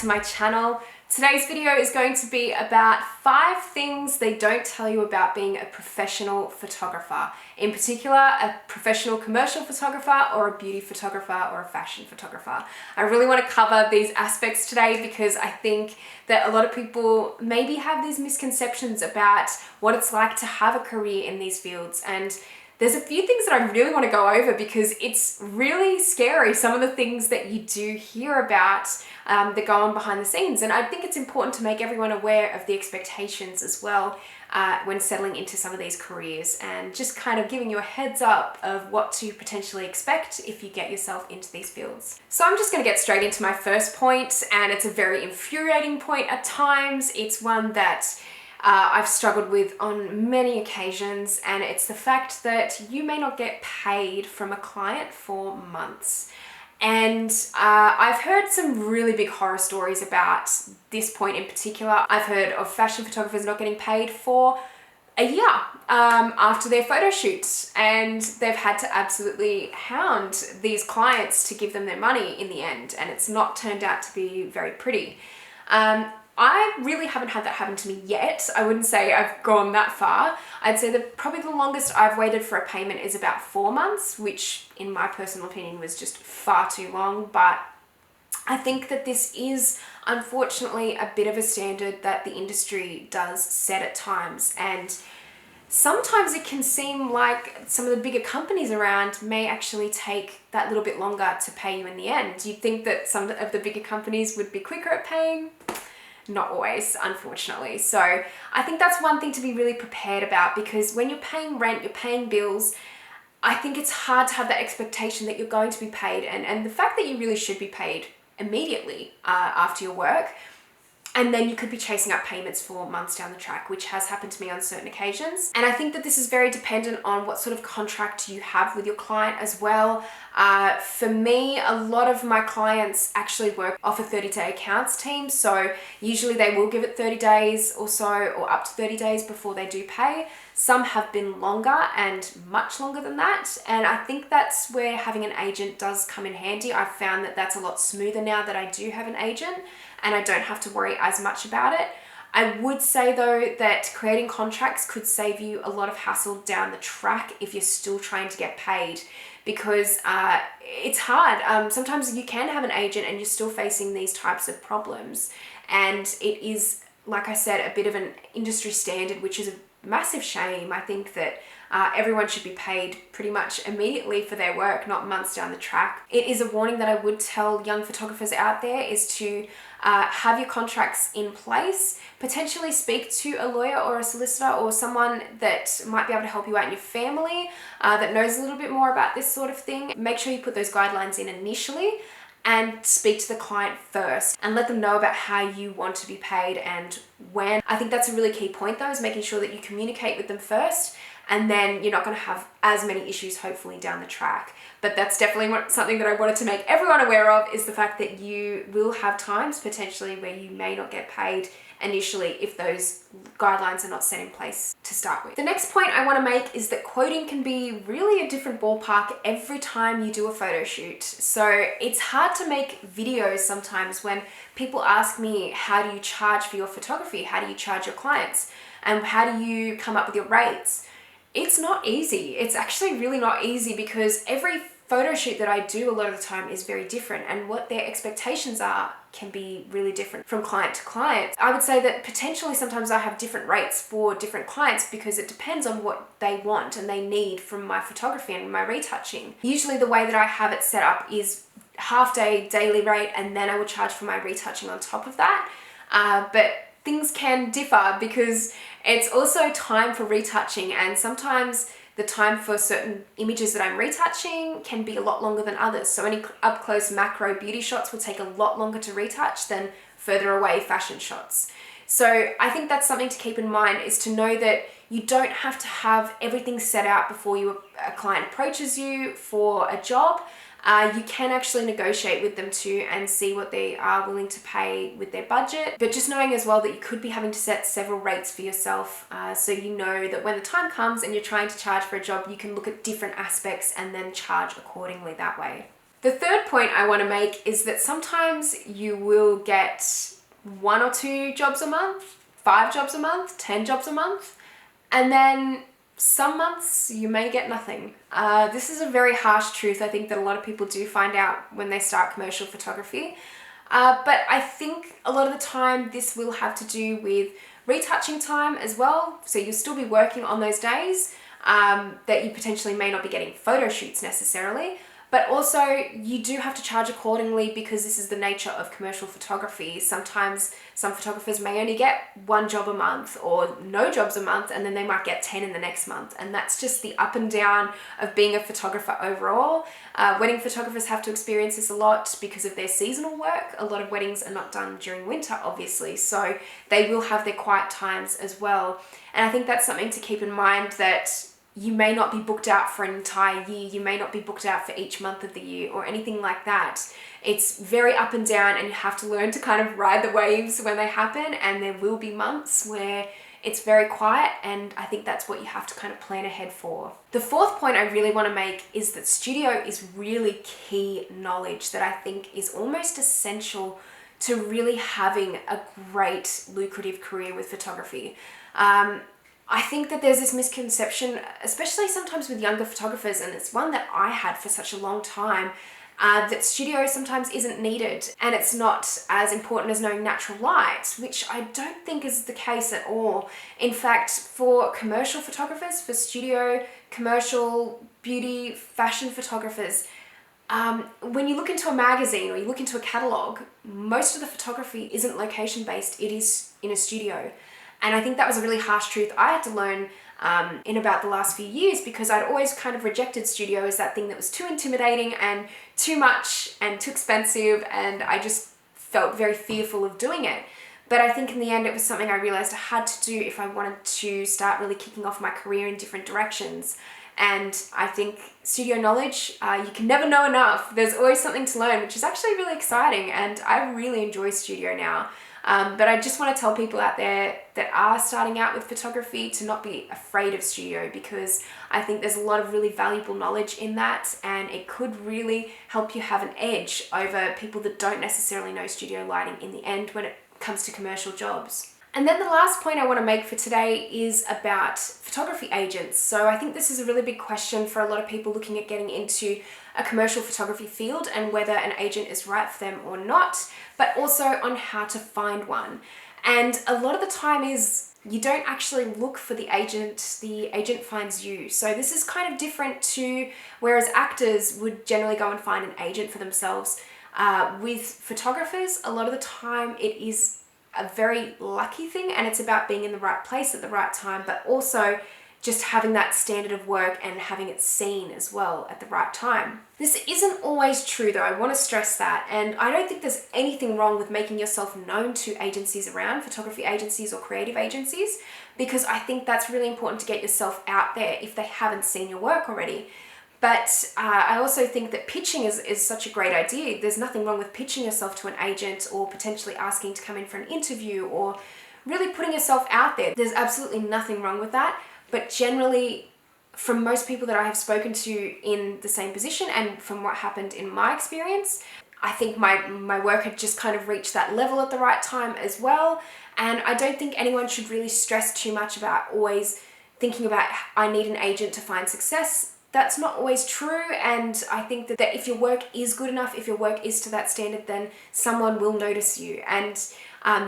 to my channel. Today's video is going to be about 5 things they don't tell you about being a professional photographer. In particular, a professional commercial photographer or a beauty photographer or a fashion photographer. I really want to cover these aspects today because I think that a lot of people maybe have these misconceptions about what it's like to have a career in these fields, and there's a few things that I really want to go over because it's really scary, some of the things that you do hear about that go on behind the scenes. And I think it's important to make everyone aware of the expectations as well when settling into some of these careers, and just kind of giving you a heads up of what to potentially expect if you get yourself into these fields. So I'm just going to get straight into my first point, and it's a very infuriating point at times. It's one that I've struggled with on many occasions, and it's the fact that you may not get paid from a client for months. And I've heard some really big horror stories about this point in particular. I've heard of fashion photographers not getting paid for a year after their photo shoots, and they've had to absolutely hound these clients to give them their money in the end, and it's not turned out to be very pretty. I really haven't had that happen to me yet. I wouldn't say I've gone that far. I'd say that probably the longest I've waited for a payment is about 4 months, which in my personal opinion was just far too long. But I think that this is unfortunately a bit of a standard that the industry does set at times. And sometimes it can seem like some of the bigger companies around may actually take that little bit longer to pay you in the end. You'd think that some of the bigger companies would be quicker at paying. Not always, unfortunately. So I think that's one thing to be really prepared about, because when you're paying rent, you're paying bills, I think it's hard to have that expectation that you're going to be paid, and the fact that you really should be paid immediately after your work. And then you could be chasing up payments for months down the track, which has happened to me on certain occasions. And I think that this is very dependent on what sort of contract you have with your client as well. For me, a lot of my clients actually work off a 30-day accounts team. So usually they will give it 30 days or so, or up to 30 days before they do pay. Some have been longer and much longer than that. And I think that's where having an agent does come in handy. I've found that that's a lot smoother now that I do have an agent, and I don't have to worry as much about it. I would say though that creating contracts could save you a lot of hassle down the track if you're still trying to get paid, because it's hard. Sometimes you can have an agent and you're still facing these types of problems. And it is, like I said, a bit of an industry standard, which is a massive shame. I think that everyone should be paid pretty much immediately for their work, not months down the track. It is a warning that I would tell young photographers out there, is to have your contracts in place, potentially speak to a lawyer or a solicitor or someone that might be able to help you out in your family that knows a little bit more about this sort of thing. Make sure you put those guidelines in initially, and speak to the client first and let them know about how you want to be paid and when. I think that's a really key point though, is making sure that you communicate with them first, and then you're not going to have as many issues hopefully down the track. But that's definitely something that I wanted to make everyone aware of, is the fact that you will have times potentially where you may not get paid initially if those guidelines are not set in place to start with. The next point I want to make is that quoting can be really a different ballpark every time you do a photo shoot. So it's hard to make videos sometimes when people ask me, how do you charge for your photography? How do you charge your clients? And how do you come up with your rates? It's not easy. It's actually really not easy, because every photo shoot that I do a lot of the time is very different, and what their expectations are can be really different from client to client. I would say that potentially sometimes I have different rates for different clients because it depends on what they want and they need from my photography and my retouching. Usually the way that I have it set up is half day daily rate, and then I will charge for my retouching on top of that. But things can differ because it's also time for retouching, and sometimes the time for certain images that I'm retouching can be a lot longer than others. So any up close macro beauty shots will take a lot longer to retouch than further away fashion shots. So I think that's something to keep in mind, is to know that you don't have to have everything set out before a client approaches you for a job. You can actually negotiate with them too and see what they are willing to pay with their budget. But just knowing as well that you could be having to set several rates for yourself, so you know that when the time comes and you're trying to charge for a job, you can look at different aspects and then charge accordingly that way. The The third point I want to make is that sometimes you will get 1 or 2 jobs a month, 5 jobs a month, 10 jobs a month, and then some months you may get nothing. This is a very harsh truth I think that a lot of people do find out when they start commercial photography. But I think a lot of the time this will have to do with retouching time as well. So you'll still be working on those days that you potentially may not be getting photo shoots necessarily. But also you do have to charge accordingly because this is the nature of commercial photography. Sometimes some photographers may only get 1 job a month or no jobs a month, and then they might get 10 in the next month. And that's just the up and down of being a photographer overall. Wedding photographers have to experience this a lot because of their seasonal work. A lot of weddings are not done during winter, obviously, so they will have their quiet times as well. And I think that's something to keep in mind, that you may not be booked out for an entire year, you may not be booked out for each month of the year or anything like that. It's very up and down, and you have to learn to kind of ride the waves when they happen, and there will be months where it's very quiet, and I think that's what you have to kind of plan ahead for. The fourth point I really want to make is that studio is really key knowledge that I think is almost essential to really having a great lucrative career with photography. I think that there's this misconception, especially sometimes with younger photographers, and it's one that I had for such a long time, that studio sometimes isn't needed and it's not as important as knowing natural light, which I don't think is the case at all. In fact, for commercial photographers, for studio, commercial, beauty, fashion photographers, when you look into a magazine or you look into a catalogue, most of the photography isn't location based, it is in a studio. And I think that was a really harsh truth I had to learn in about the last few years, because I'd always kind of rejected studio as that thing that was too intimidating and too much and too expensive, and I just felt very fearful of doing it. But I think in the end it was something I realized I had to do if I wanted to start really kicking off my career in different directions. And I think studio knowledge, you can never know enough. There's always something to learn, which is actually really exciting, and I really enjoy studio now. But I just want to tell people out there that are starting out with photography to not be afraid of studio, because I think there's a lot of really valuable knowledge in that, and it could really help you have an edge over people that don't necessarily know studio lighting in the end when it comes to commercial jobs. And then the last point I want to make for today is about photography agents. So I think this is a really big question for a lot of people looking at getting into a commercial photography field and whether an agent is right for them or not, but also on how to find one. And a lot of the time is you don't actually look for the agent finds you. So this is kind of different to whereas actors would generally go and find an agent for themselves. With photographers, a lot of the time it is a very lucky thing, and it's about being in the right place at the right time, but also just having that standard of work and having it seen as well at the right time. This isn't always true though, I want to stress that, and I don't think there's anything wrong with making yourself known to agencies around, photography agencies or creative agencies, because I think that's really important to get yourself out there if they haven't seen your work already. But I also think that pitching is such a great idea. There's nothing wrong with pitching yourself to an agent or potentially asking to come in for an interview or really putting yourself out there. There's absolutely nothing wrong with that. But generally, from most people that I have spoken to in the same position and from what happened in my experience, I think my work had just kind of reached that level at the right time as well. And I don't think anyone should really stress too much about always thinking about, I need an agent to find success. That's not always true, and I think that if your work is good enough, if your work is to that standard, then someone will notice you. And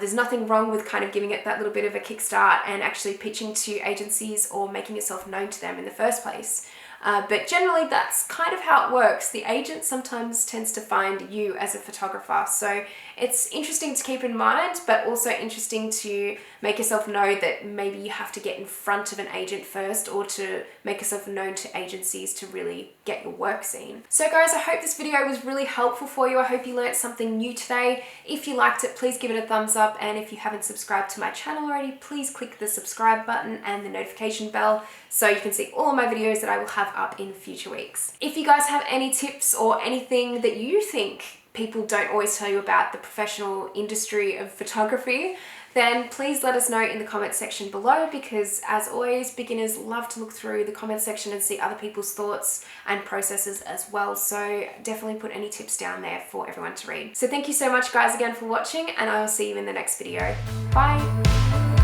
there's nothing wrong with kind of giving it that little bit of a kickstart and actually pitching to agencies or making yourself known to them in the first place. But generally that's kind of how it works. The agent sometimes tends to find you as a photographer. So it's interesting to keep in mind, but also interesting to make yourself know that maybe you have to get in front of an agent first, or to make yourself known to agencies to really get your work seen. So guys, I hope this video was really helpful for you. I hope you learned something new today. If you liked it, please give it a thumbs up. And if you haven't subscribed to my channel already, please click the subscribe button and the notification bell so you can see all of my videos that I will have up in future weeks. If you guys have any tips or anything that you think people don't always tell you about the professional industry of photography, then please let us know in the comment section below, because as always, beginners love to look through the comment section and see other people's thoughts and processes as well. So definitely put any tips down there for everyone to read. So thank you so much guys again for watching, and I will see you in the next video. Bye.